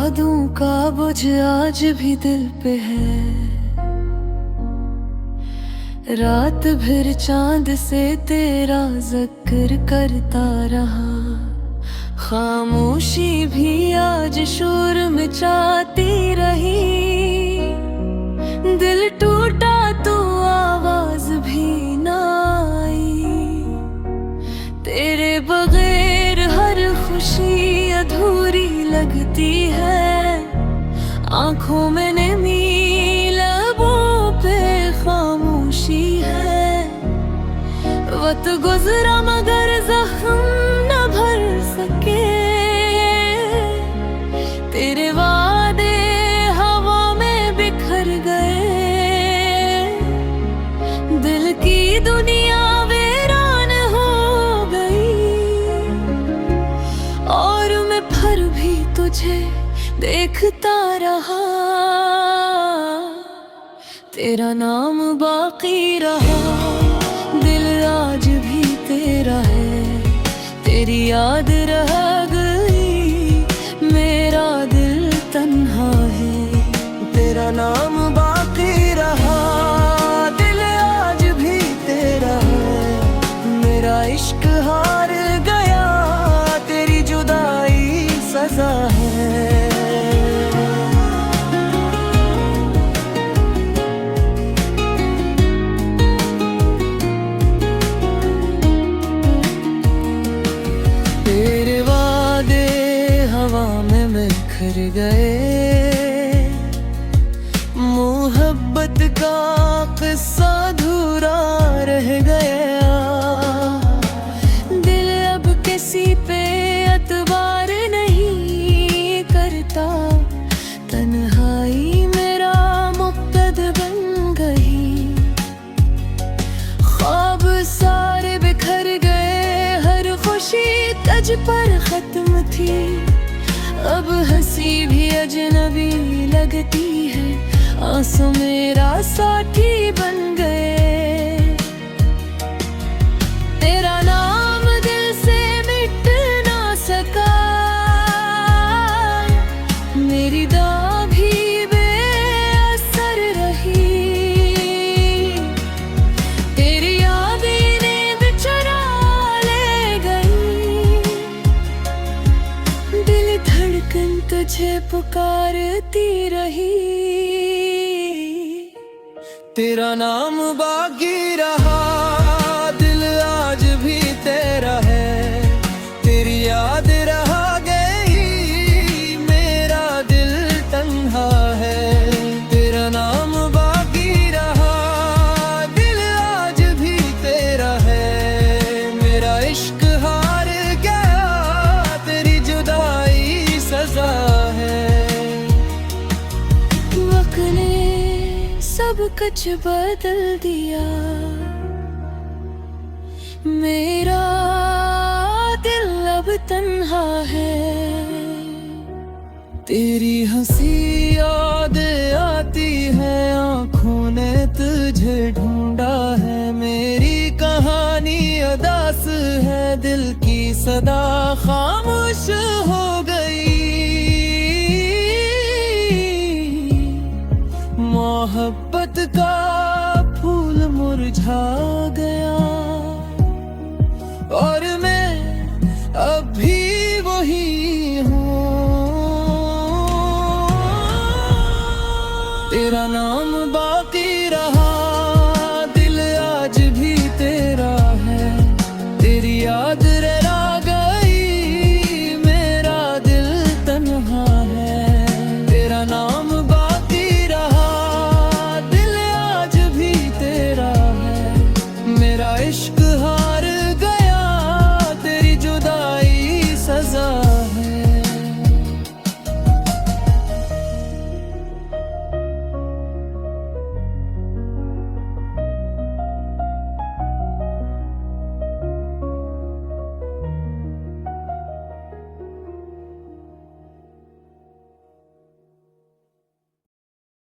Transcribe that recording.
यादों का बोझ आज भी दिल पे है। रात भर चांद से तेरा जिक्र करता रहा। खामोशी भी आज शोर मचाती रही। दिल टूटा तो आवाज भी ना आई। तेरे बगैर हर खुशी अधूरी लगती है। आंखों में नमी, लबों पे खामोशी है। वक्त गुजरा मगर जख्म न भर सके। तेरे वादे हवा में बिखर गए। दिल की दुनिया वीरान हो गई। और मैं फिर भी तुझे देखता रहा। तेरा नाम बाकी रहा। दिल आज भी तेरा है। तेरी याद रह गई। मेरा दिल तन्हा है। तेरा नाम बाकी रहा। दिल आज भी तेरा है। मेरा इश्क हार गया। तेरी जुदाई सजा है। बिखर गए। मोहब्बत का किस्सा अधूरा रह गया। दिल अब किसी पे एतबार नहीं करता। तन्हाई मेरा मुक्तद बन गई। ख्वाब सारे बिखर गए। हर खुशी तज पर खत्म थी। अब हंसी भी अजनबी लगती है। आंसू मेरा साथी बन गए। तेरा नाम दिल से मिट ना सका। मेरी दुआ भी बेअसर रही। तेरी यादें नींद चुरा ले गई। दिल धड़कन तुझे पुकारती रही। तेरा नाम बाकी रहा। दिल आज भी तेरा है। तेरी याद रह गई। मेरा दिल तन्हा है। तेरा नाम बाकी रहा। दिल आज भी तेरा है। मेरा इश्क हार गया। तेरी जुदाई सजा है। वक्त ने सब कुछ बदल दिया। मेरा दिल अब तन्हा है। तेरी हंसी याद आती है। आँखों ने तुझे ढूंढा है। मेरी कहानी अदास है। दिल की सदा खामोश हो गई। मोहब्बत का फूल मुरझा गया। और मैं अब भी वही हूँ। तेरा नाम